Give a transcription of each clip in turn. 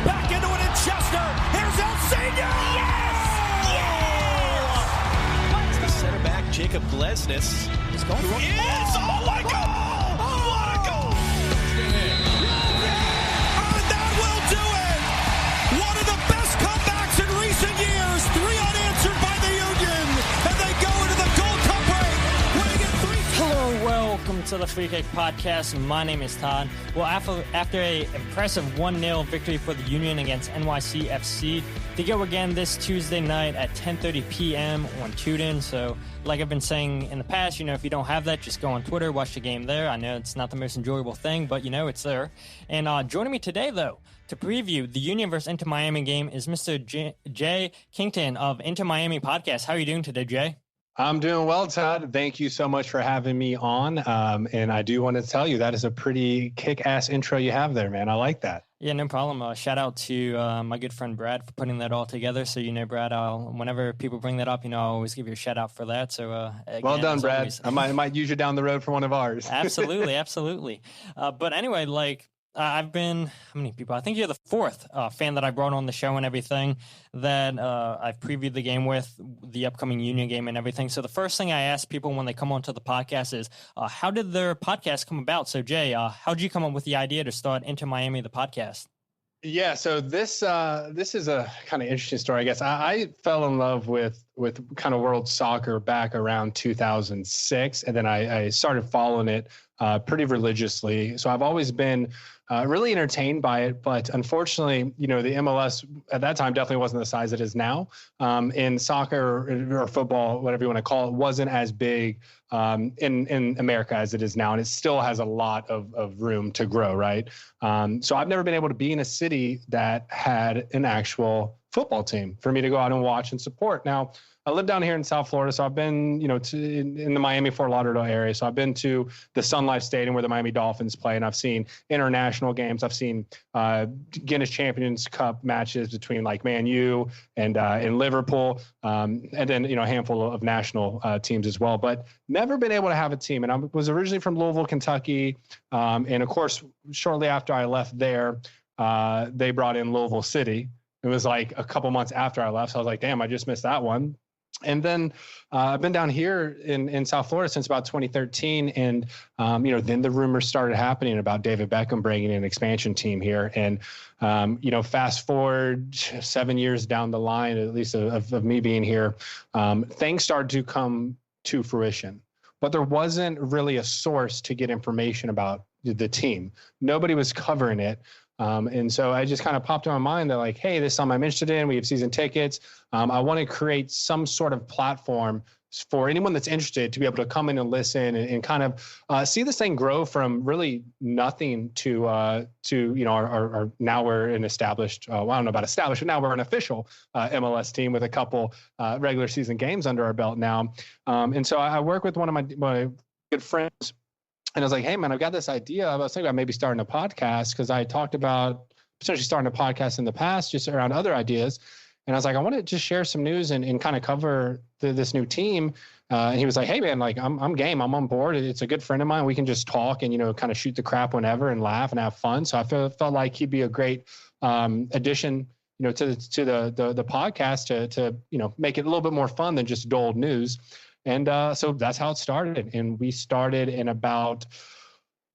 back into it in Chester. Here's El Senior. Yes! Yeah! The center back, Jacob Glesnes, is going through. Yes! Oh, what a goal! What a goal! And that will do it! One of the best comebacks in recent years. 3 unanswered by the Union. And they go into the Gold Cup break, winning it 3. Hello, welcome to the Free Kick Podcast. My name is Todd. Well, after a impressive 1-0 victory for the Union against NYCFC, to go again this Tuesday night at 10:30 p.m. on TuneIn. So, like I've been saying in the past, if you don't have that, just go on Twitter, watch the game there. I know it's not the most enjoyable thing, but it's there. And joining me today, though, to preview the Union versus Inter Miami game is Mr. Jay Kington of Inter Miami Podcast. How are you doing today, Jay? I'm doing well, Todd. Thank you so much for having me on. And I do want to tell you that is a pretty kick-ass intro you have there, man. I like that. Yeah, no problem. Shout out to my good friend Brad for putting that all together. So, Brad, whenever people bring that up, I'll always give you a shout out for that. So, again, well done, Brad. Always. I might use you down the road for one of ours. Absolutely. But anyway, I've been, how many people? I think you're the fourth fan that I brought on the show and everything that I've previewed the game with, the upcoming Union game and everything. So the first thing I ask people when they come onto the podcast is, how did their podcast come about? So Jay, how did you come up with the idea to start Inter Miami, the podcast? Yeah, so this is a kind of interesting story, I guess. I fell in love with kind of world soccer back around 2006, and then I started following it pretty religiously. So I've always been really entertained by it, but unfortunately, the MLS at that time definitely wasn't the size it is now. In soccer or football, whatever you want to call it, wasn't as big in America as it is now, and it still has a lot of room to grow, right? So I've never been able to be in a city that had an actual football team for me to go out and watch and support. Now, I live down here in South Florida, so I've been, in the Miami-Fort Lauderdale area. So I've been to the Sun Life Stadium where the Miami Dolphins play, and I've seen international games. I've seen Guinness Champions Cup matches between Man U and Liverpool, and then a handful of national teams as well. But never been able to have a team. And I was originally from Louisville, Kentucky, and of course, shortly after I left there, they brought in Louisville City. It was a couple months after I left, so I was like, damn, I just missed that one. And then I've been down here in South Florida since about 2013. And, then the rumors started happening about David Beckham bringing in an expansion team here. And, fast forward 7 years down the line, at least of me being here, things started to come to fruition. But there wasn't really a source to get information about the team. Nobody was covering it. And so I just kind of popped in my mind that hey, this is something I'm interested in. We have season tickets. I want to create some sort of platform for anyone that's interested to be able to come in and listen and kind of see this thing grow from really nothing to our now we're an established, well, I don't know about established, but now we're an official MLS team with a couple regular season games under our belt now. And so I work with one of my good friends. And I was like, hey, man, I've got this idea. I was thinking about maybe starting a podcast because I talked about potentially starting a podcast in the past just around other ideas. And I was like, I want to just share some news and kind of cover this new team. And he was like, hey, man, I'm game. I'm on board. It's a good friend of mine. We can just talk and, kind of shoot the crap whenever and laugh and have fun. So I felt like he'd be a great addition, to the podcast to make it a little bit more fun than just dull news. And so that's how it started. And we started in about,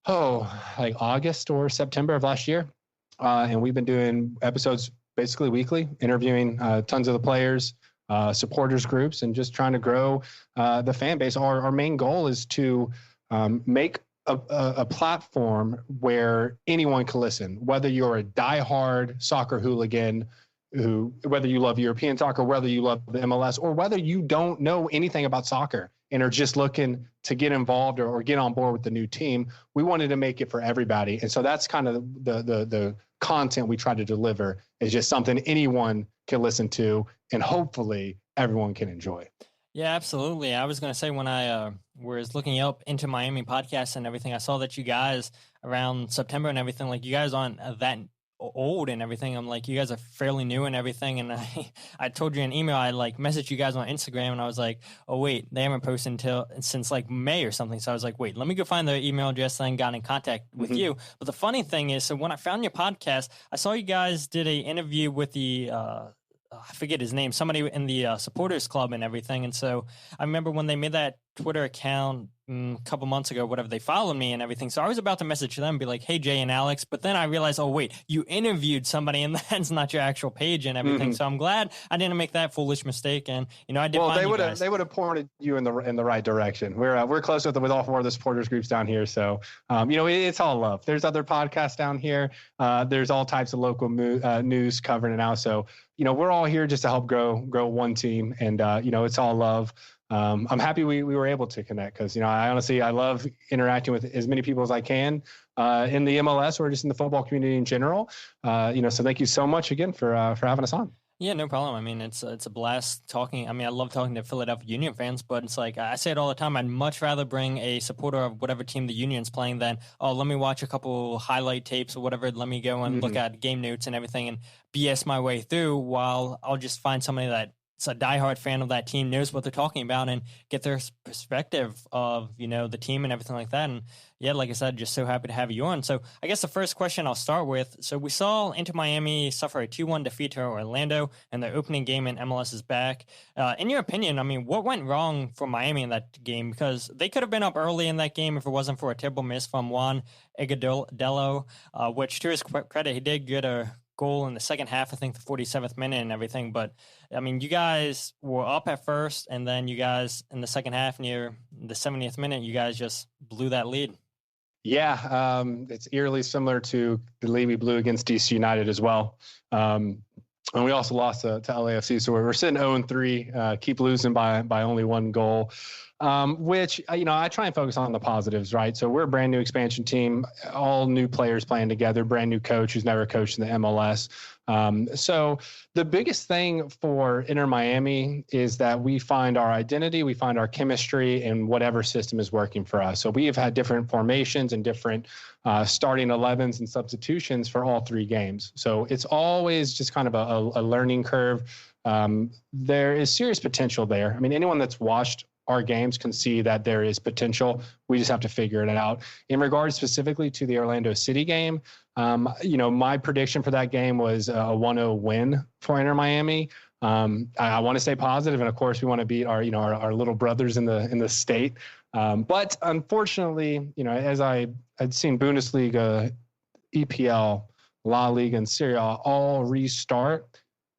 August or September of last year. And we've been doing episodes basically weekly, interviewing tons of the players, supporters groups, and just trying to grow the fan base. Our main goal is to make a platform where anyone can listen, whether you're a diehard soccer hooligan, whether you love European soccer, whether you love the MLS, or whether you don't know anything about soccer and are just looking to get involved or get on board with the new team, we wanted to make it for everybody. And so that's kind of the content we try to deliver, is just something anyone can listen to and hopefully everyone can enjoy. Yeah, absolutely. I was going to say when I was looking up Inter Miami podcast and everything, I saw that you guys around September and everything, you guys aren't that old and everything. I'm like, you guys are fairly new and everything. And I told you in email, I like messaged you guys on Instagram, and I was like, oh wait, they haven't posted since like May or something. So I was like, wait, let me go find their email address and got in contact with you. But the funny thing is, so when I found your podcast, I saw you guys did a interview with the I forget his name, somebody in the supporters club and everything. And so I remember when they made that Twitter account a couple months ago, whatever, they followed me and everything. So I was about to message them and be like, hey, Jay and Alex. But then I realized, oh, wait, you interviewed somebody and that's not your actual page and everything. So I'm glad I didn't make that foolish mistake. And, I did. Well, they would have pointed you in the right direction. We're close with all four of the supporters groups down here. So, it's all love. There's other podcasts down here. There's all types of local news covering it now. So, we're all here just to help grow one team. And, it's all love. I'm happy we were able to connect because, I love interacting with as many people as I can in the MLS or just in the football community in general. So thank you so much again for having us on. Yeah, no problem. I mean, it's a blast talking. I mean, I love talking to Philadelphia Union fans, but it's like I say it all the time. I'd much rather bring a supporter of whatever team the Union's playing than, let me watch a couple highlight tapes or whatever. Let me go and look at game notes and everything and BS my way through, while I'll just find somebody that's a diehard fan of that team, knows what they're talking about, and get their perspective of, the team and everything like that. And yeah, like I said, just so happy to have you on. So I guess the first question I'll start with, so we saw Inter Miami suffer a 2-1 defeat to Orlando in their opening game in MLS's back. In your opinion, I mean, what went wrong for Miami in that game? Because they could have been up early in that game if it wasn't for a terrible miss from Juan Agudelo, which to his credit, he did get a goal in the second half, I think the 47th minute and everything. But I mean, you guys were up at first, and then you guys in the second half near the 70th minute, you guys just blew that lead. Yeah, it's eerily similar to the lead we blew against DC United as well. And we also lost to LAFC. So we're sitting 0-3, keep losing by only one goal. Which, I try and focus on the positives, right? So we're a brand new expansion team, all new players playing together, brand new coach who's never coached in the MLS. So the biggest thing for Inter Miami is that we find our identity, we find our chemistry in whatever system is working for us. So we have had different formations and different starting 11s and substitutions for all three games. So it's always just kind of a learning curve. There is serious potential there. I mean, anyone that's watched our games can see that there is potential. We just have to figure it out. In regards specifically to the Orlando City game, my prediction for that game was a 1-0 win for Inter Miami. I want to stay positive, and of course, we want to beat our little brothers in the state. But unfortunately, as I'd seen Bundesliga, EPL, La Liga, and Serie A all restart,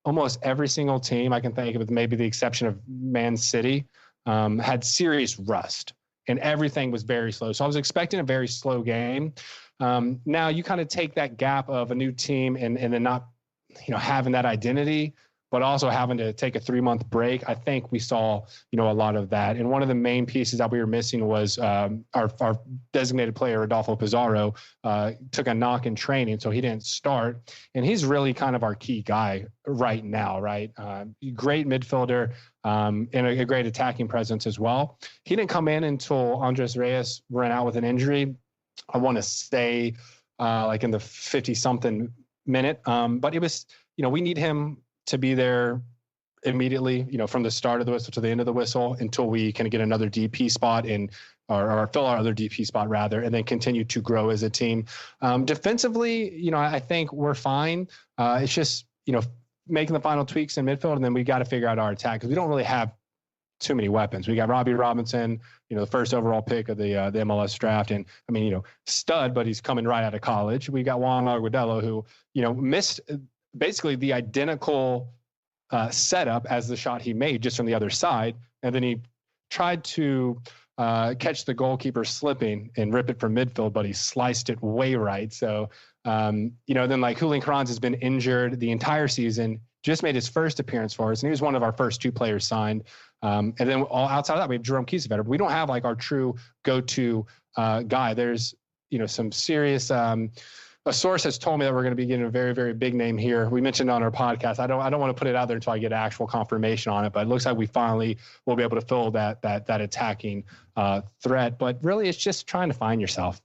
almost every single team I can think of, with maybe the exception of Man City, had serious rust, and everything was very slow. So I was expecting a very slow game. Now you kind of take that gap of a new team and then not, having that identity, but also having to take a 3-month break. I think we saw, a lot of that. And one of the main pieces that we were missing was our designated player, Rodolfo Pizarro, took a knock in training, so he didn't start. And he's really kind of our key guy right now, right? Great midfielder and a great attacking presence as well. He didn't come in until Andres Reyes ran out with an injury. I want to say like in the 50-something minute. But it was, we need him to be there immediately, from the start of the whistle to the end of the whistle until we can get another DP spot or fill our other DP spot rather, and then continue to grow as a team. Defensively, I think we're fine. It's just, making the final tweaks in midfield, and then we got to figure out our attack because we don't really have too many weapons. We got Robbie Robinson, the first overall pick of the MLS draft, and I mean, stud, but he's coming right out of college. We got Juan Agudelo, who missed basically the identical setup as the shot he made just from the other side, and then he tried to catch the goalkeeper slipping and rip it from midfield, but he sliced it way right. So then like Julian Carranza has been injured the entire season, just made his first appearance for us, and he was one of our first 2 players signed. And then all outside of that, we have Jerome Kiesewetter, but we don't have like our true go-to guy. There's, some serious, a source has told me that we're going to be getting a very, very big name here. We mentioned on our podcast. I don't want to put it out there until I get actual confirmation on it, but it looks like we finally will be able to fill that attacking threat. But really, it's just trying to find yourself,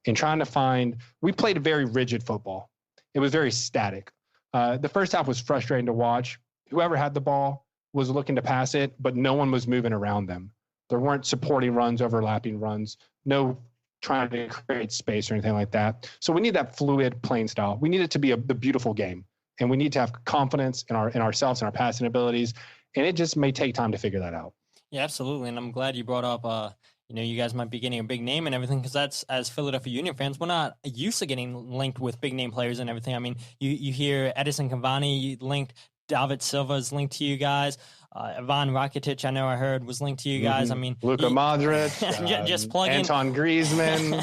and trying to find. We played a very rigid football, it was very static. The first half was frustrating to watch. Whoever had the ball was looking to pass it, but no one was moving around them. There weren't supporting runs, overlapping runs, no trying to create space or anything like that. So we need that fluid playing style. We need it to be the beautiful game, and we need to have confidence in ourselves and our passing abilities. And it just may take time to figure that out. Yeah, absolutely. And I'm glad you brought up, you guys might be getting a big name and everything, because that's, as Philadelphia Union fans, we're not used to getting linked with big name players and everything. I mean, you hear Edison Cavani linked, David Silva is linked to you guys. Ivan Rakitic, I know I heard, was linked to you guys. I mean, Luka Modric, just plug in. Anton Griezmann.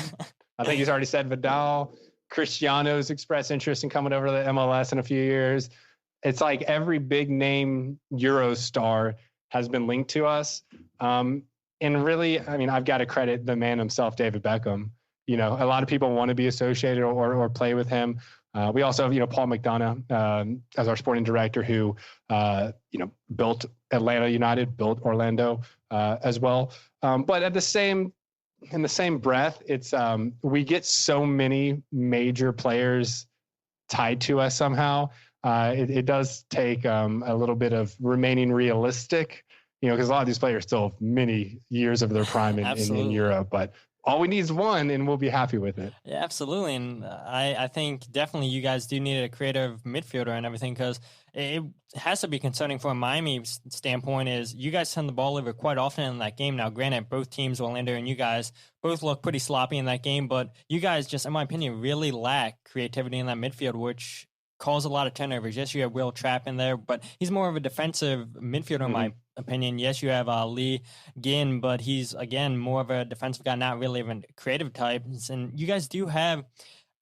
I think he's already said Vidal. Cristiano's expressed interest in coming over to the MLS in a few years. It's like every big name Euro star has been linked to us. And really, I mean, I've got to credit the man himself, David Beckham. A lot of people want to be associated or play with him. We also have, Paul McDonough as our sporting director, who, built Atlanta United, built Orlando as well. But in the same breath, it's we get so many major players tied to us somehow. It does take a little bit of remaining realistic, because a lot of these players still have many years of their prime in Europe, but all we need is one, and we'll be happy with it. Yeah, absolutely. And I think definitely you guys do need a creative midfielder and everything, because it has to be concerning from a Miami standpoint is you guys send the ball over quite often in that game. Now, granted, both teams, Orlando and you guys, both look pretty sloppy in that game, but you guys just, in my opinion, really lack creativity in that midfield, which caused a lot of turnovers. Yes, you have Will Trapp in there, but he's more of a defensive midfielder in my opinion. Yes, you have Lee Ginn, but he's, again, more of a defensive guy, not really of a creative type. And you guys do have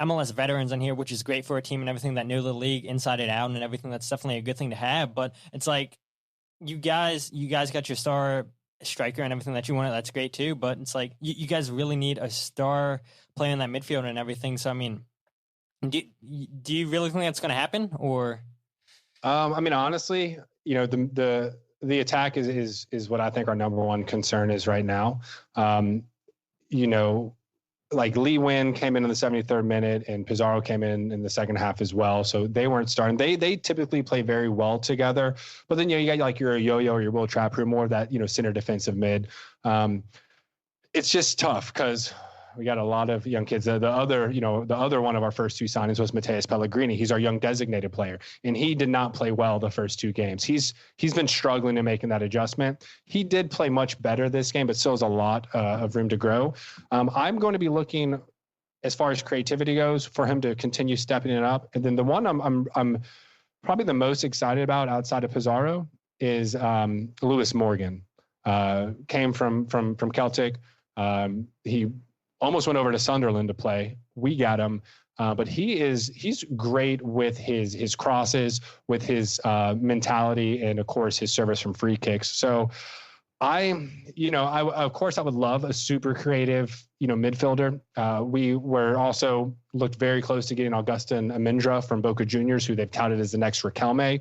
MLS veterans in here, which is great for a team and everything that know the league inside and out and everything. That's definitely a good thing to have. But it's like you guys got your star striker and everything that you want. That's great too. But it's like you guys really need a star player in that midfield and everything. So, I mean, do you really think that's going to happen, or? I mean, honestly, the attack is what I think our number one concern is right now. Like Lee Win came in the 73rd minute, and Pizarro came in the second half as well. So they weren't starting. They typically play very well together. But then you got like your Yo-Yo or your Will Trapp, who are more of that center defensive mid. It's just tough because we got a lot of young kids. The other one of our first two signings was Mateus Pellegrini. He's our young designated player, and he did not play well the first two games. He's been struggling in making that adjustment. He did play much better this game, but still has a lot of room to grow. I'm going to be looking, as far as creativity goes, for him to continue stepping it up. And then the one I'm probably the most excited about outside of Pizarro is Lewis Morgan. Came from Celtic. He almost went over to Sunderland to play. We got him, but he's great with his crosses, with his mentality, and of course his service from free kicks. So I of course I would love a super creative midfielder. We were also looked very close to getting Augustin Amindra from Boca Juniors, who they've touted as the next Riquelme.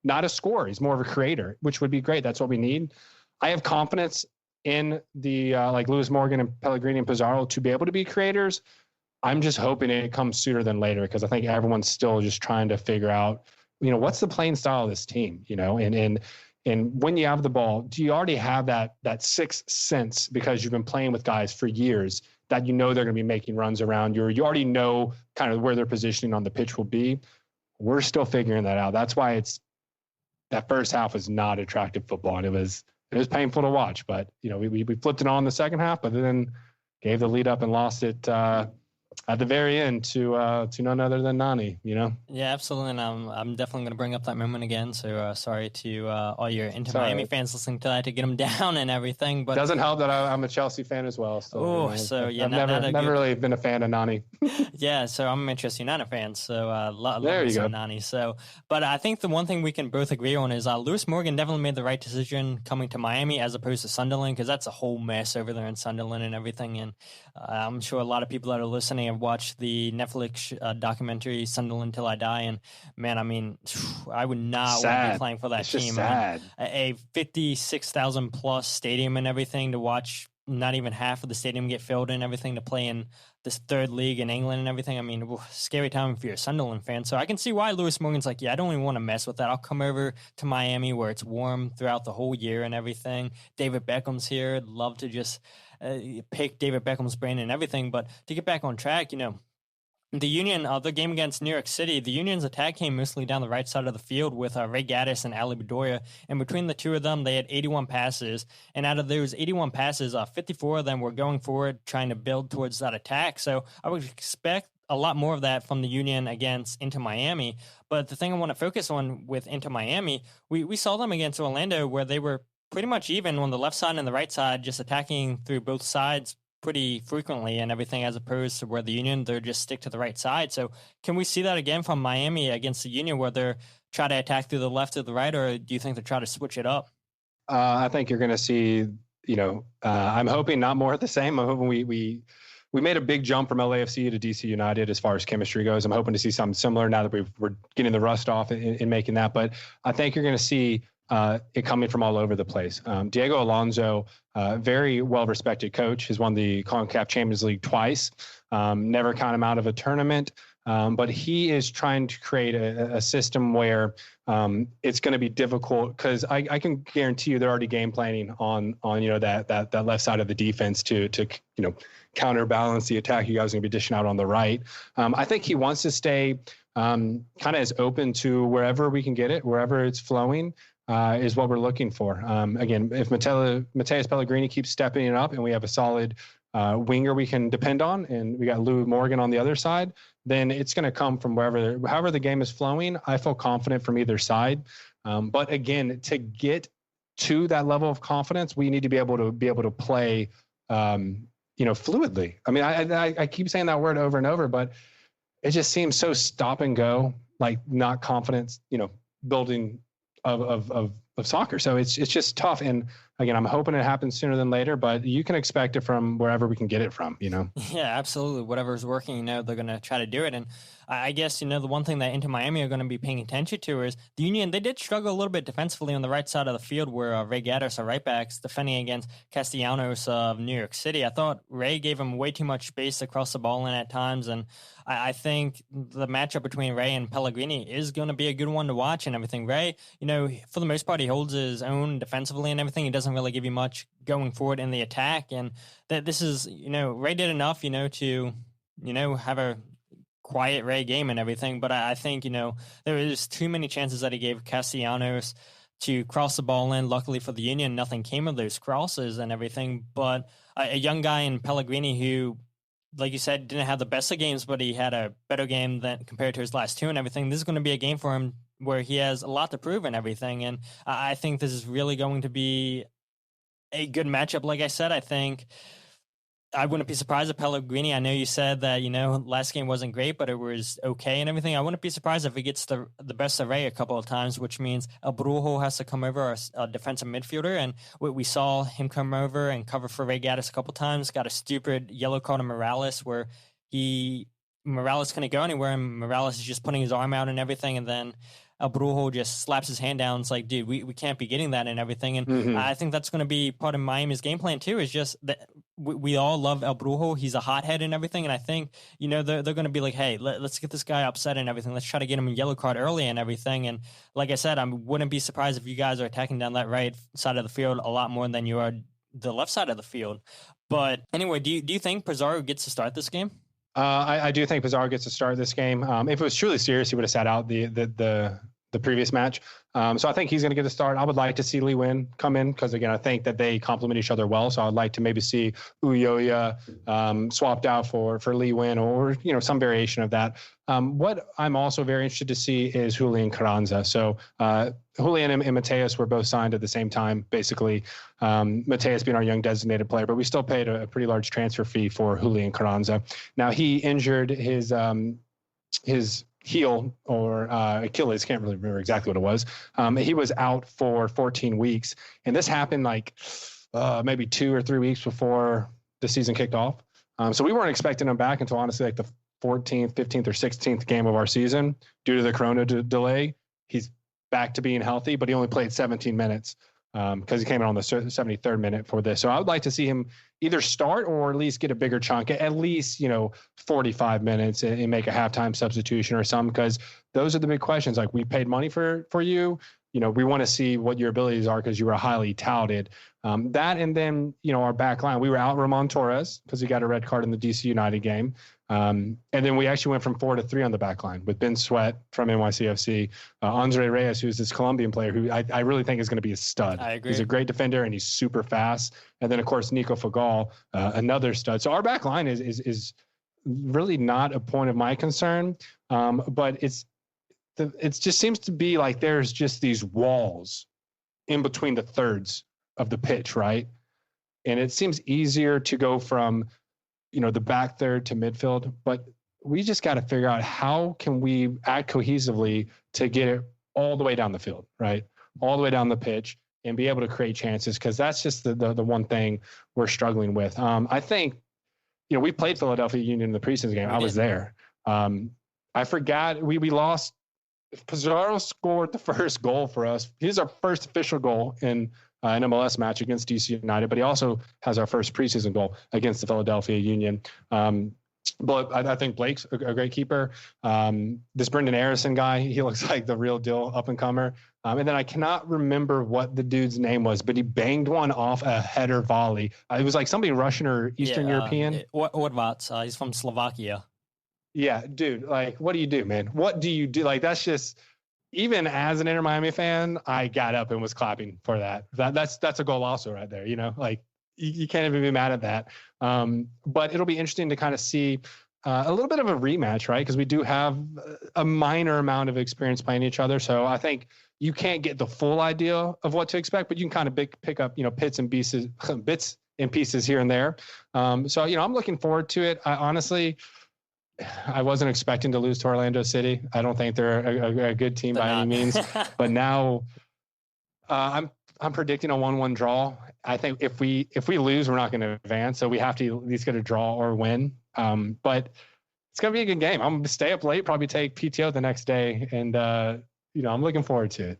Not a scorer, he's more of a creator, which would be great. That's what we need. I have confidence in the like Lewis Morgan and Pellegrini and Pizarro to be able to be creators. I'm just hoping it comes sooner than later, because I think everyone's still just trying to figure out, what's the playing style of this team, and when you have the ball, do you already have that sixth sense, because you've been playing with guys for years that they're going to be making runs around you, or you already know kind of where their positioning on the pitch will be. We're still figuring that out. That's why that first half was not attractive football, and it was painful to watch, but we flipped it on in the second half, but then gave the lead up and lost it at the very end to none other than Nani. Yeah, absolutely. And I'm definitely going to bring up that moment again. So sorry to all your Miami fans listening to that, to get them down and everything. But doesn't help that I'm a Chelsea fan as well. So, I've never really been a fan of Nani. Yeah, so I'm a Manchester United fan. So there you go, Nani. So, but I think the one thing we can both agree on is Lewis Morgan definitely made the right decision coming to Miami as opposed to Sunderland, because that's a whole mess over there in Sunderland and everything. And I'm sure a lot of people that are listening have watched the Netflix documentary Sunderland Till I Die, and man, I mean, I would not want to be playing for that team. Sad. A 56,000 plus stadium and everything to watch not even half of the stadium get filled and everything to play in this third league in England and everything. I mean, scary time if you're a Sunderland fan. So I can see why Lewis Morgan's like, yeah, I don't even want to mess with that. I'll come over to Miami where it's warm throughout the whole year and everything. David Beckham's here. I'd love to just pick David Beckham's brain and everything. But to get back on track, the Union, the game against New York City, the Union's attack came mostly down the right side of the field with Ray Gaddis and Ali Bedoya. And between the two of them, they had 81 passes. And out of those 81 passes, 54 of them were going forward, trying to build towards that attack. So I would expect a lot more of that from the Union against Inter Miami. But the thing I want to focus on with Inter Miami, we saw them against Orlando where they were pretty much even on the left side and the right side, just attacking through both sides pretty frequently and everything, as opposed to where the Union, they're just stick to the right side. So can we see that again from Miami against the Union where they're try to attack through the left or the right, or do you think they try to switch it up? I think you're going to see, I'm hoping not more of the same. I'm hoping we made a big jump from LAFC to DC United as far as chemistry goes. I'm hoping to see something similar now that we're getting the rust off in making that. But I think you're going to see it coming from all over the place. Diego Alonso, very well-respected coach, has won the CONCACAF Champions League twice, never count him out of a tournament. But he is trying to create a system where it's going to be difficult because I can guarantee you they're already game planning on that left side of the defense to counterbalance the attack you guys are going to be dishing out on the right. I think he wants to stay kind of as open to wherever we can get it, wherever it's flowing. Is what we're looking for. Again, if Mateus Pellegrini keeps stepping it up and we have a solid winger we can depend on, and we got Lou Morgan on the other side, then it's going to come from however the game is flowing. I feel confident from either side. But again, to get to that level of confidence, we need to be able to play, fluidly. I mean, I keep saying that word over and over, but it just seems so stop and go, like not confidence, building of soccer. So it's just tough. And again, I'm hoping it happens sooner than later, but you can expect it from wherever we can get it from, Yeah, absolutely. Whatever's working, they're going to try to do it. And I guess, the one thing that Inter Miami are going to be paying attention to is the Union. They did struggle a little bit defensively on the right side of the field where Ray Gaddis, our right backs, defending against Castellanos of New York City. I thought Ray gave him way too much space across the ball in at times. And I think the matchup between Ray and Pellegrini is going to be a good one to watch and everything. Ray, for the most part, he holds his own defensively and everything. He doesn't really give you much going forward in the attack. And that this is, Ray did enough, to, have a quiet Ray game and everything. But I think, there was too many chances that he gave Castellanos to cross the ball in. Luckily for the Union, nothing came of those crosses and everything. But a young guy in Pellegrini who, like you said, didn't have the best of games, but he had a better game than compared to his last two and everything. This is going to be a game for him where he has a lot to prove and everything. And I think this is really going to be a good matchup. Like I said, I think I wouldn't be surprised if Pellegrini, I know you said that, last game wasn't great, but it was okay and everything. I wouldn't be surprised if he gets the best of Ray a couple of times, which means El Brujo has to come over, a defensive midfielder. And we saw him come over and cover for Ray Gaddis a couple of times, got a stupid yellow card on Morales where Morales couldn't go anywhere and Morales is just putting his arm out and everything. And then El Brujo just slaps his hand down. It's like, dude, we can't be getting that and everything. And I think that's going to be part of Miami's game plan too, is just that we all love El Brujo. He's a hothead and everything. And I think, they're going to be like, hey, let's get this guy upset and everything. Let's try to get him a yellow card early and everything. And like I said, I wouldn't be surprised if you guys are attacking down that right side of the field a lot more than you are the left side of the field. But anyway, do you think Pizarro gets to start this game? I do think Pizarro gets to start this game. If it was truly serious, he would have sat out the previous match. So I think he's going to get a start. I would like to see Lee Win come in because, again, I think that they complement each other well. So I'd like to maybe see Uyoya swapped out for Lee Win or, some variation of that. What I'm also very interested to see is Julian Carranza. So Julian and Mateus were both signed at the same time, basically. Mateus being our young designated player, but we still paid a pretty large transfer fee for Julian Carranza. Now, he injured his heel or Achilles, can't really remember exactly what it was. He was out for 14 weeks. And this happened maybe 2 or 3 weeks before the season kicked off. So we weren't expecting him back until honestly the 14th, 15th or 16th game of our season due to the Corona delay. He's back to being healthy, but he only played 17 minutes. because he came in on the 73rd minute for this. So I would like to see him either start or at least get a bigger chunk, at least, 45 minutes and make a halftime substitution or something, because those are the big questions. Like, we paid money for you. We want to see what your abilities are because you were highly touted. That, and then, our back line, we were out Ramon Torres because he got a red card in the DC United game. And then we actually went from 4 to 3 on the back line with Ben Sweat from NYCFC, Andre Reyes, who's this Colombian player who I really think is going to be a stud. I agree. He's a great defender and he's super fast. And then, of course, Nico Fagal, another stud. So our back line is really not a point of my concern, but it just seems to be like there's just these walls in between the thirds of the pitch, right? And it seems easier to go from, the back third to midfield, but we just got to figure out how can we act cohesively to get it all the way down the field, right? All the way down the pitch and be able to create chances, because that's just the one thing we're struggling with. I think, we played Philadelphia Union in the preseason game. I was there. I forgot we lost. Pizarro scored the first goal for us. He's our first official goal in an MLS match against DC United, but he also has our first preseason goal against the Philadelphia Union. But I think Blake's a great keeper. This Brendan Harrison guy, he looks like the real deal up and comer. And then I cannot remember what the dude's name was, but he banged one off a header volley. It was like somebody Russian or Eastern European. Orvac, he's from Slovakia. Yeah, dude, like, what do you do, man? What do you do? Like, that's just, even as an Inter Miami fan, I got up and was clapping for that. That's a goal also right there, like, you can't even be mad at that. But it'll be interesting to kind of see a little bit of a rematch, right? Because we do have a minor amount of experience playing each other. So I think you can't get the full idea of what to expect, but you can kind of pick up, bits and pieces here and there. So, I'm looking forward to it. I wasn't expecting to lose to Orlando City. I don't think they're a good team by any means. But now I'm predicting a 1-1 draw. I think if we lose, we're not going to advance. So we have to at least get a draw or win. But it's going to be a good game. I'm going to stay up late, probably take PTO the next day. And, I'm looking forward to it.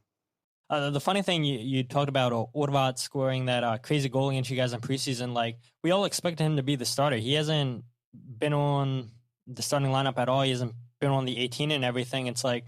The funny thing, you talked about Orvat scoring that crazy goal against you guys in preseason. Like, we all expected him to be the starter. He hasn't been on the starting lineup at all. He hasn't been on the 18 and everything. It's like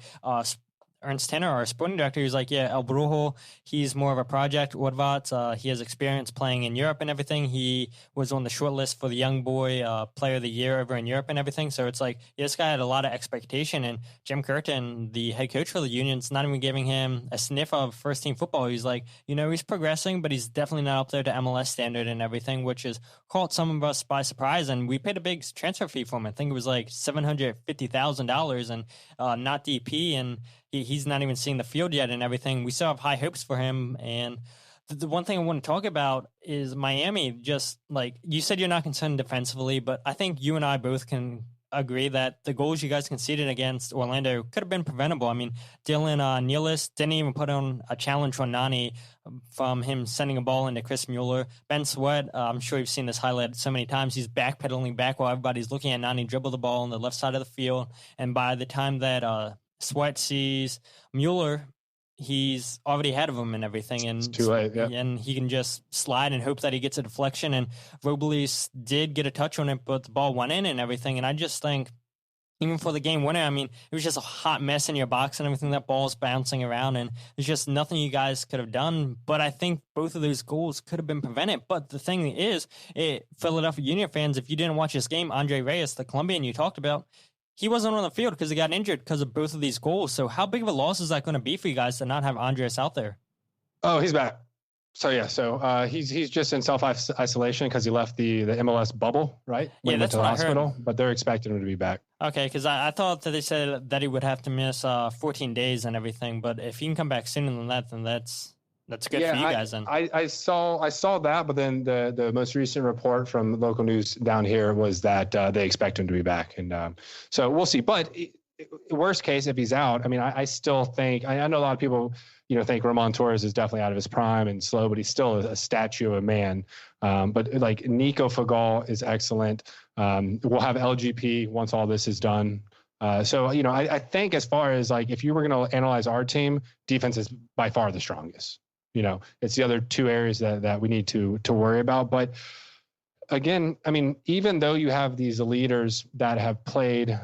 Ernst Tanner, our sporting director, he's like, El Brujo, he's more of a project. Orvat, he has experience playing in Europe and everything. He was on the short list for the Young Boy Player of the Year over in Europe and everything. So it's like, this guy had a lot of expectation. And Jim Curtin, the head coach for the Union's not even giving him a sniff of first-team football. He's like, he's progressing, but he's definitely not up there to MLS standard and everything, which has caught some of us by surprise. And we paid a big transfer fee for him. I think it was like $750,000 and not DP. And he's not even seeing the field yet and everything. We still have high hopes for him. And the one thing I want to talk about is Miami. Just like you said, you're not concerned defensively, but I think you and I both can agree that the goals you guys conceded against Orlando could have been preventable. I mean, Dylan Nealis didn't even put on a challenge on Nani from him sending a ball into Chris Mueller. Ben Sweat, I'm sure you've seen this highlight so many times. He's backpedaling back while everybody's looking at Nani dribble the ball on the left side of the field. And by the time that Sweat sees Mueller, he's already ahead of him and everything. And it's too late, yeah. And he can just slide and hope that he gets a deflection. And Robles did get a touch on it, but the ball went in and everything. And I just think, even for the game winner, I mean, it was just a hot mess in your box and everything. That ball's bouncing around, and there's just nothing you guys could have done. But I think both of those goals could have been prevented. But the thing is, Philadelphia Union fans, if you didn't watch this game, Andre Reyes, the Colombian you talked about, he wasn't on the field because he got injured because of both of these goals. So how big of a loss is that going to be for you guys to not have Andres out there? Oh, he's back. So he's just in self-isolation because he left the MLS bubble, right? When yeah, that's he went what to the hospital, I heard. But they're expecting him to be back. Okay, because I thought that they said that he would have to miss 14 days and everything. But if he can come back sooner than that, then that's good for you guys. Then I saw that, but then the most recent report from local news down here was that they expect him to be back, and so we'll see. But worst case, if he's out, I mean, I still think I know a lot of people think Ramon Torres is definitely out of his prime and slow, but he's still a statue of a man. But like Nico Fagal is excellent. We'll have LGP once all this is done. So I think as far as like if you were going to analyze our team, defense is by far the strongest. it's the other two areas that we need to worry about. But again, I mean, even though you have these leaders that have played,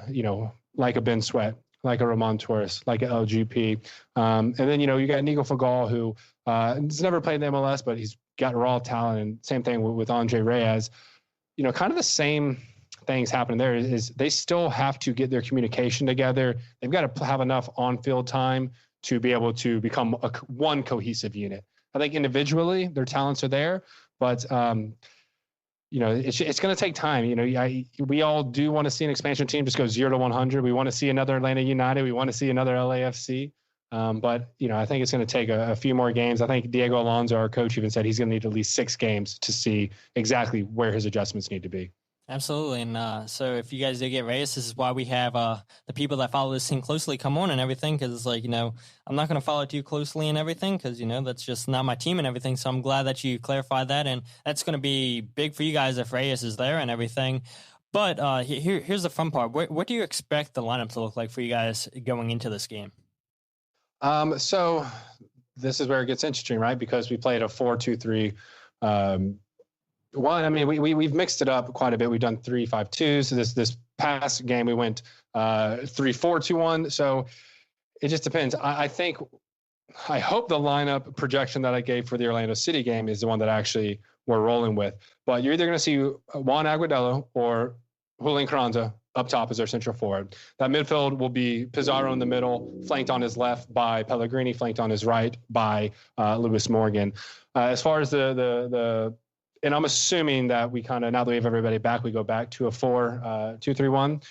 like a Ben Sweat, like a Ramon Torres, like a LGP, and then you got Nico Fagal, who has never played in the MLS, but he's got raw talent, and same thing with Andre Reyes. Kind of the same things happening there is they still have to get their communication together. They've got to have enough on-field time to be able to become one cohesive unit. I think individually their talents are there, but it's going to take time. We all do want to see an expansion team just go 0-100. We want to see another Atlanta United. We want to see another LAFC. But I think it's going to take a few more games. I think Diego Alonso, our coach, even said he's going to need at least 6 games to see exactly where his adjustments need to be. Absolutely. And so if you guys do get Reyes, this is why we have the people that follow this team closely come on and everything, because it's like, I'm not going to follow too closely and everything because, that's just not my team and everything. So I'm glad that you clarified that. And that's going to be big for you guys if Reyes is there and everything. But here's the fun part. What do you expect the lineup to look like for you guys going into this game? So this is where it gets interesting, right? Because we played a 4-2-3. I mean, we've mixed it up quite a bit. We've done 3-5-2. So this past game we went 3-4-2-1. So it just depends. I hope the lineup projection that I gave for the Orlando City game is the one that actually we're rolling with. But you're either going to see Juan Aguadillo or Julian Carranza up top as our central forward. That midfield will be Pizarro in the middle, flanked on his left by Pellegrini, flanked on his right by Lewis Morgan. As far as and I'm assuming that we now that we have everybody back, we go back to a 4-2-3-1.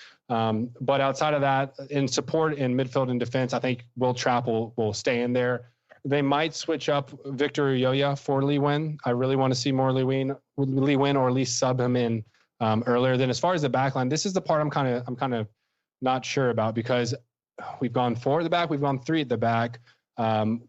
But outside of that, in support in midfield and defense, I think Will Trapp will stay in there. They might switch up Victor Ulloa for Lee Nguyen. I really want to see more Lee Nguyen, or at least sub him in earlier. Then as far as the back line, this is the part I'm kind of not sure about, because we've gone 4 at the back, we've gone 3 at the back.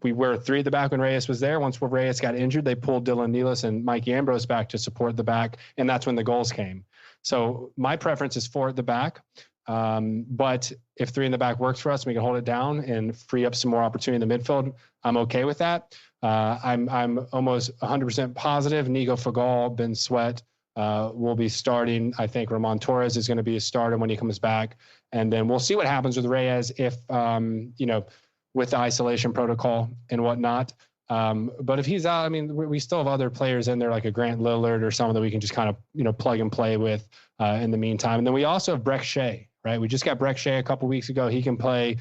We were 3 at the back when Reyes was there. Once Reyes got injured, they pulled Dylan Nealis and Mikey Ambrose back to support the back, and that's when the goals came. So my preference is 4 at the back. But if 3 in the back works for us, we can hold it down and free up some more opportunity in the midfield. I'm okay with that. I'm almost 100% positive Nico Fagal, Ben Sweat will be starting. I think Ramon Torres is going to be a starter when he comes back, and then we'll see what happens with Reyes if with the isolation protocol and whatnot. But if he's out, I mean, we still have other players in there like a Grant Lillard or someone that we can just kind of, plug and play with in the meantime. And then we also have Breck Shea, right? We just got Breck Shea a couple weeks ago. He can play,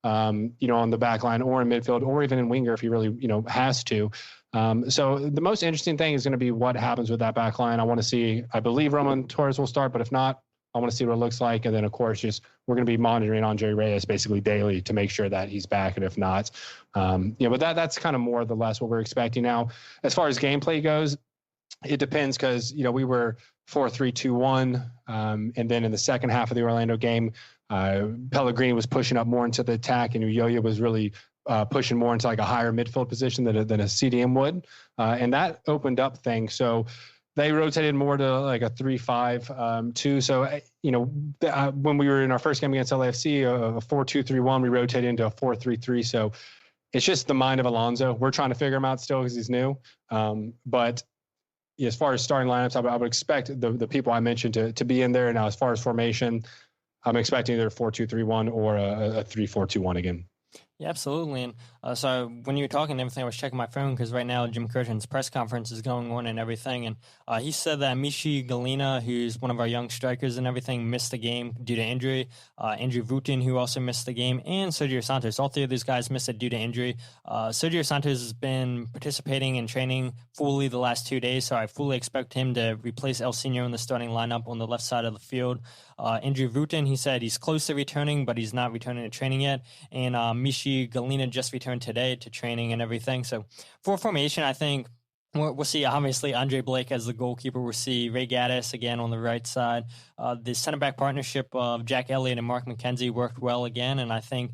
on the back line or in midfield or even in winger if he really, has to. So the most interesting thing is going to be what happens with that back line. I believe Ramon Torres will start, but if not, I want to see what it looks like. And then, of course, we're going to be monitoring Andre Reyes basically daily to make sure that he's back. And if not, but that's kind of more or less what we're expecting now. As far as gameplay goes, it depends because, we were 4-3-2-1. And then in the second half of the Orlando game, Pellegrini was pushing up more into the attack, and Ulloa was really pushing more into like a higher midfield position than a CDM would. And that opened up things. So they rotated more to like a 3-5-2. So, when we were in our first game against LAFC, a 4-2-3-1, we rotated into a 4-3-3. So it's just the mind of Alonso. We're trying to figure him out still because he's new. But as far as starting lineups, I would expect the people I mentioned to be in there. Now, as far as formation, I'm expecting either a 4-2-3-1 or a 3-4-2-1 again. Yeah, absolutely. And so when you were talking and everything, I was checking my phone because right now Jim Curtin's press conference is going on and everything. And he said that Michi Galina, who's one of our young strikers and everything, missed the game due to injury. Andrew Vutin, who also missed the game, and Sergio Santos. All 3 of these guys missed it due to injury. Sergio Santos has been participating in training fully the last 2 days, so I fully expect him to replace El Seno in the starting lineup on the left side of the field. Andrew Vutin, he said he's close to returning, but he's not returning to training yet. And Michi Galina just returned today to training and everything. So for formation, I think we'll see, obviously, Andre Blake as the goalkeeper. We'll see Ray Gaddis again on the right side. The center back partnership of Jack Elliott and Mark McKenzie worked well again. And I think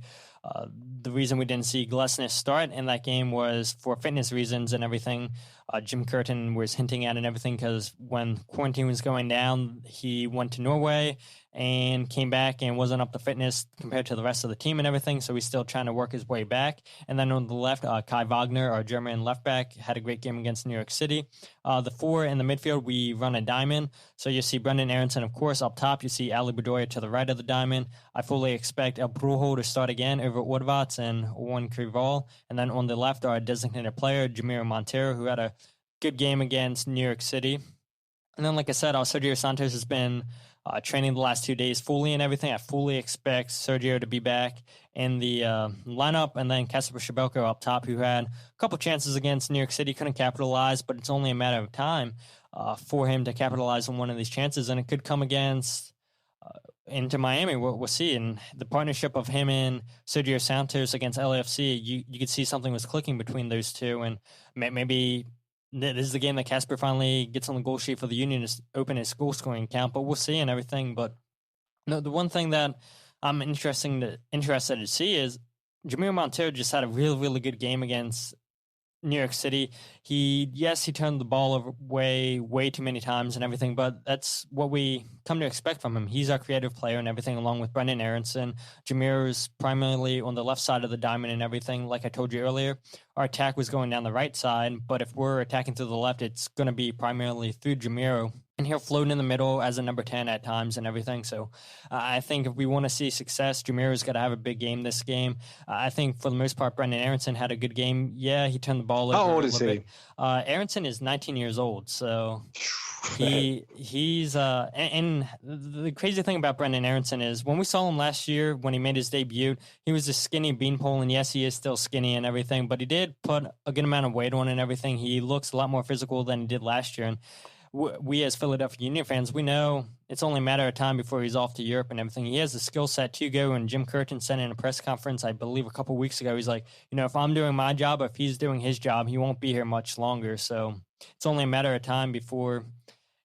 The reason we didn't see Glesnes start in that game was for fitness reasons and everything. Jim Curtin was hinting at and everything because when quarantine was going down, he went to Norway and came back and wasn't up to fitness compared to the rest of the team and everything. So he's still trying to work his way back. And then on the left, Kai Wagner, our German left back, had a great game against New York City. The four in the midfield, we run a diamond. So you see Brendan Aronson, of course, up top. You see Ali Bedoya to the right of the diamond. I fully expect El Brujo to start again over Orvats and Juan Crival. And then on the left, our designated player, Jamiro Montero, who had a good game against New York City. And then, like I said, Sergio Santos has been training the last 2 days fully and everything. I fully expect Sergio to be back in the lineup. And then Kasper Schmeichel up top, who had a couple chances against New York City, couldn't capitalize, but it's only a matter of time for him to capitalize on one of these chances. And it could come against into Miami. We'll see. And the partnership of him and Sergio Santos against LAFC, you could see something was clicking between those two. And maybe this is the game that Kasper finally gets on the goal sheet for the Union to open his goal scoring account, but we'll see and everything. But no, the one thing that I'm interested to see is Jamiro Montero just had a really, really good game against New York City. He turned the ball away way too many times and everything, but that's what we come to expect from him. He's our creative player and everything, along with Brendan Aronson. Jamiro's primarily on the left side of the diamond and everything. Like I told you earlier, our attack was going down the right side, but if we're attacking to the left, it's going to be primarily through Jamiro. And he'll float in the middle as a number 10 at times and everything. So I think if we want to see success, Jamiro's got to have a big game this game. I think for the most part, Brendan Aronson had a good game. Yeah, he turned the ball over. How old is he? Aronson is 19 years old. So he's and the crazy thing about Brendan Aronson is when we saw him last year, when he made his debut, he was a skinny beanpole. And yes, he is still skinny and everything, but he did put a good amount of weight on and everything. He looks a lot more physical than he did last year. And we as Philadelphia Union fans, we know it's only a matter of time before he's off to Europe and everything. He has the skill set to go, and Jim Curtin said in a press conference, I believe a couple weeks ago, he's like, if I'm doing my job, if he's doing his job, he won't be here much longer. So it's only a matter of time before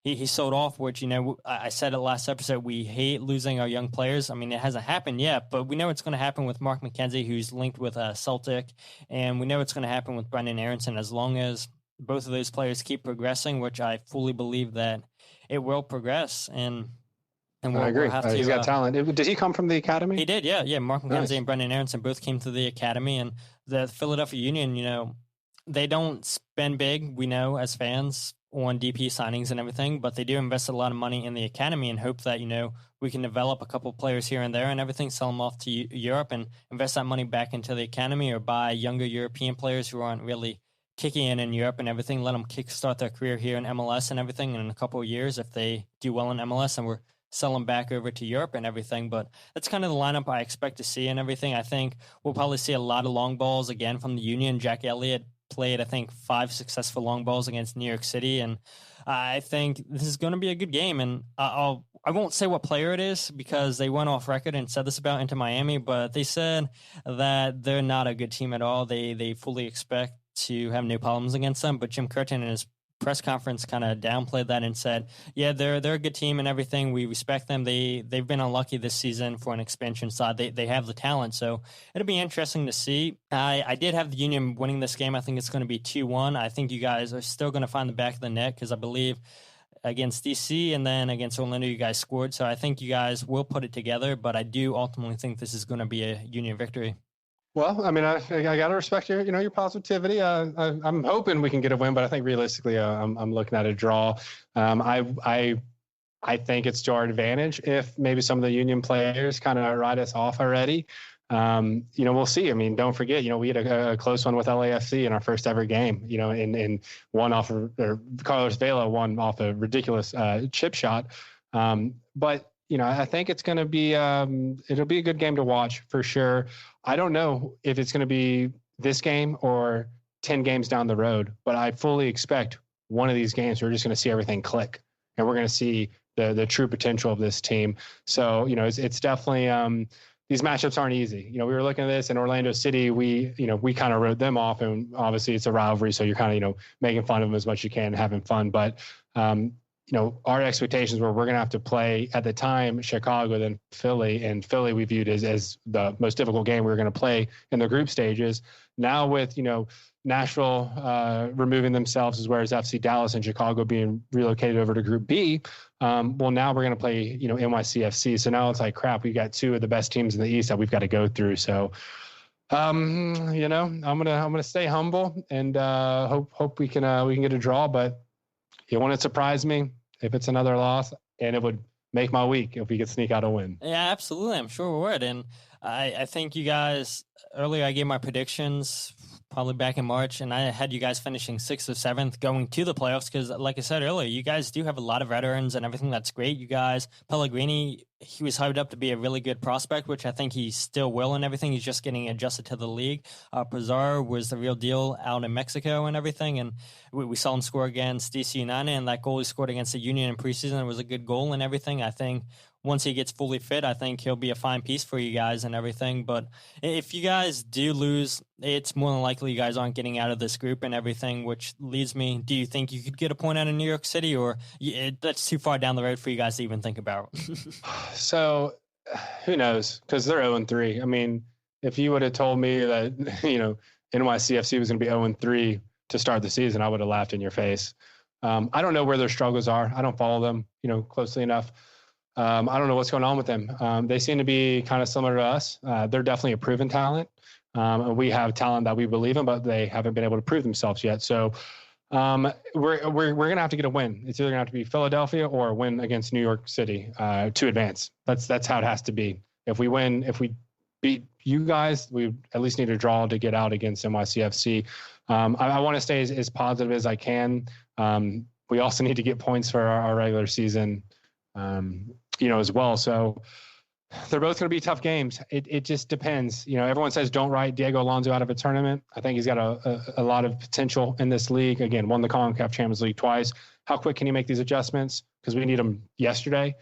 he's sold off, which, I said it last episode, we hate losing our young players. I mean, it hasn't happened yet, but we know it's going to happen with Mark McKenzie, who's linked with Celtic, and we know it's going to happen with Brendan Aronson as long as both of those players keep progressing, which I fully believe that it will progress. And we'll, I agree. We'll have to, he's got talent. Did he come from the academy? He did, yeah. Mark McKenzie and Brendan Aronson both came to the academy, and the Philadelphia Union, they don't spend big, we know, as fans on DP signings and everything, but they do invest a lot of money in the academy and hope that, we can develop a couple players here and there and everything, sell them off to Europe and invest that money back into the academy or buy younger European players who aren't really kicking in Europe and everything, let them kickstart their career here in MLS and everything. And in a couple of years, if they do well in MLS, and we're selling back over to Europe and everything. But that's kind of the lineup I expect to see and everything. I think we'll probably see a lot of long balls again from the Union. Jack Elliott played, I think, 5 successful long balls against New York City. And I think this is going to be a good game. And I won't say what player it is because they went off record and said this about Inter Miami, but they said that they're not a good team at all. They fully expect to have no problems against them, but Jim Curtin in his press conference kind of downplayed that and said, yeah, they're a good team and everything. We respect them. They've been unlucky this season for an expansion side. They have the talent, so it'll be interesting to see. I did have the Union winning this game. I think it's going to be 2-1. I think you guys are still going to find the back of the net because I believe against DC and then against Orlando you guys scored, so I think you guys will put it together, but I do ultimately think this is going to be a Union victory. Well, I mean, I got to respect your positivity. I'm hoping we can get a win, but I think realistically, I'm looking at a draw. I think it's to our advantage if maybe some of the Union players kind of write us off already. We'll see. I mean, don't forget, we had a close one with LAFC in our first ever game, and one off or Carlos Vela won off a ridiculous chip shot. But I think it's going to be, it'll be a good game to watch for sure. I don't know if it's going to be this game or 10 games down the road, but I fully expect one of these games, we're just going to see everything click and we're going to see the true potential of this team. So, it's definitely, these matchups aren't easy. We were looking at this in Orlando City. We kind of wrote them off, and obviously it's a rivalry. So you're kind of, making fun of them as much as you can, having fun. But, our expectations were we're going to have to play at the time Chicago, then Philly, and Philly we viewed as the most difficult game we were going to play in the group stages. Now with, Nashville removing themselves, as well as FC Dallas and Chicago being relocated over to Group B. Well, now we're going to play, NYCFC. So now it's like, crap, we got two of the best teams in the East that we've got to go through. So, I'm gonna stay humble and hope we can get a draw. But it wouldn't surprise me if it's another loss, and it would make my week if we could sneak out a win. Yeah, absolutely. I'm sure we would. And I think you guys, earlier I gave my predictions probably back in March, and I had you guys finishing 6th or 7th going to the playoffs because, like I said earlier, you guys do have a lot of veterans and everything. That's great. You guys, Pellegrini, he was hyped up to be a really good prospect, which I think he still will and everything. He's just getting adjusted to the league. Pizarro was the real deal out in Mexico and everything, and we saw him score against DC United, and that goal he scored against the Union in preseason was a good goal and everything. I think once he gets fully fit, I think he'll be a fine piece for you guys and everything. But if you guys do lose, it's more than likely you guys aren't getting out of this group and everything, which leads me, do you think you could get a point out of New York City, or that's too far down the road for you guys to even think about? So who knows? Because they're 0-3. I mean, if you would have told me that, NYCFC was going to be 0-3 to start the season, I would have laughed in your face. I don't know where their struggles are. I don't follow them, closely enough. I don't know what's going on with them. They seem to be kind of similar to us. They're definitely a proven talent. And we have talent that we believe in, but they haven't been able to prove themselves yet. So we're going to have to get a win. It's either going to have to be Philadelphia or a win against New York City to advance. That's how it has to be. If we beat you guys, we at least need a draw to get out against NYCFC. I want to stay as positive as I can. We also need to get points for our regular season, as well. So they're both going to be tough games. It just depends. Everyone says don't write Diego Alonso out of a tournament. I think he's got a lot of potential in this league. Again, won the CONCACAF Champions League twice. How quick can you make these adjustments? Because we need them yesterday.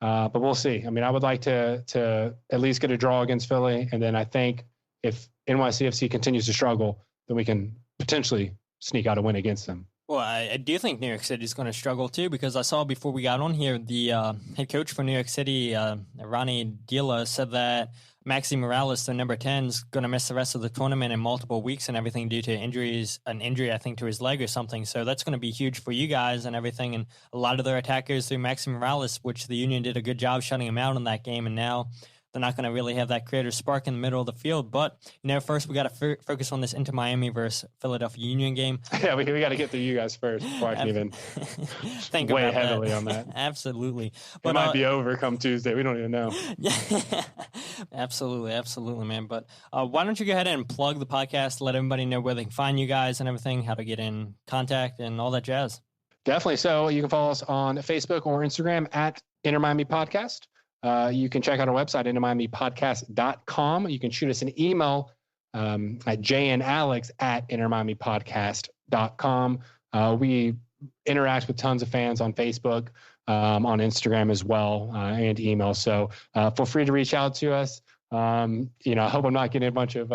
But we'll see. I mean, I would like to at least get a draw against Philly. And then I think if NYCFC continues to struggle, then we can potentially sneak out a win against them. Well, I do think New York City is going to struggle too, because I saw before we got on here, the head coach for New York City, Ronnie Dila, said that Maxi Morales, the number 10, is going to miss the rest of the tournament in multiple weeks and everything due to an injury, I think, to his leg or something. So that's going to be huge for you guys and everything. And a lot of their attackers through Maxi Morales, which the Union did a good job shutting him out in that game. And now they're not going to really have that creative spark in the middle of the field. But, first we got to focus on this Inter Miami versus Philadelphia Union game. Yeah, we got to get through you guys first before I can even think weigh about heavily that. On that. Absolutely. But it might be over come Tuesday. We don't even know. Yeah, absolutely, man. But why don't you go ahead and plug the podcast, let everybody know where they can find you guys and everything, how to get in contact and all that jazz. Definitely. So you can follow us on Facebook or Instagram at Inter Miami Podcast. You can check out our website, intermiamipodcast.com. You can shoot us an email at jnalex@intermiamipodcast.com. We interact with tons of fans on Facebook, on Instagram as well, and email. So feel free to reach out to us. I hope I'm not getting a bunch of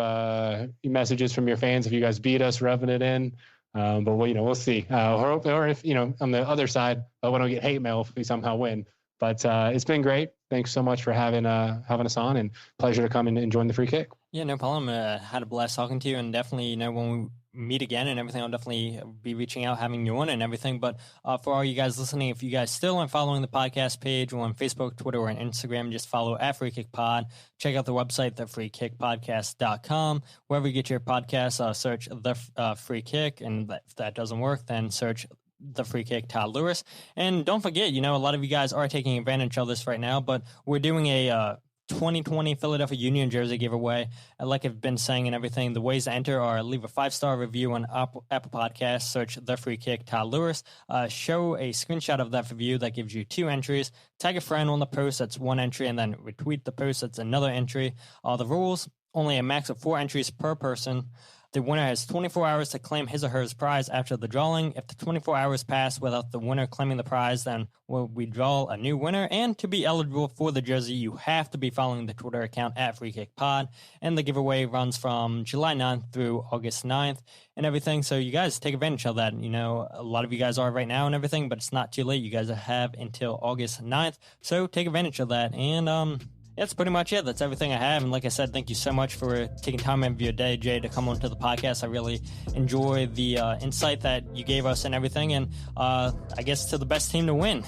messages from your fans if you guys beat us, rubbing it in. But we'll see. Or if, on the other side, we don't get hate mail if we somehow win. But it's been great. Thanks so much for having us on, and pleasure to come and join the Free Kick. Yeah, no problem. Had a blast talking to you, and definitely, when we meet again and everything, I'll definitely be reaching out, having you on and everything. But for all you guys listening, if you guys still aren't following the podcast page or on Facebook, Twitter, or on Instagram, just follow @FreeKickPod. Check out the website, thefreekickpodcast.com. Wherever you get your podcasts, search The Free Kick, and if that doesn't work, then search The Free Kick, Todd Lewis. And don't forget, a lot of you guys are taking advantage of this right now, but we're doing a 2020 Philadelphia Union jersey giveaway. Like I've been saying and everything, the ways to enter are leave a 5-star review on Apple Podcasts, search The Free Kick, Todd Lewis, show a screenshot of that review. That gives you 2 entries. Tag a friend on the post, that's 1 entry, and then retweet the post, that's another entry. The rules, only a max of 4 entries per person. The winner has 24 hours to claim his or her prize after the drawing. If the 24 hours pass without the winner claiming the prize, then we draw a new winner. And to be eligible for the jersey, you have to be following the Twitter account at FreeKickPod. And the giveaway runs from July 9th through August 9th and everything. So you guys take advantage of that. You know, a lot of you guys are right now and everything, but it's not too late. You guys have until August 9th. So take advantage of that. And that's pretty much it. That's everything I have. And like I said, thank you so much for taking time out of your day, Jay, to come onto the podcast. I really enjoy the insight that you gave us and everything. And I guess to the best team to win.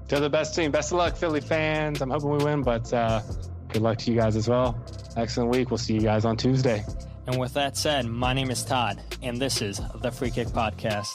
To the best team. Best of luck, Philly fans. I'm hoping we win, but good luck to you guys as well. Excellent week. We'll see you guys on Tuesday. And with that said, my name is Todd, and this is the Free Kick Podcast.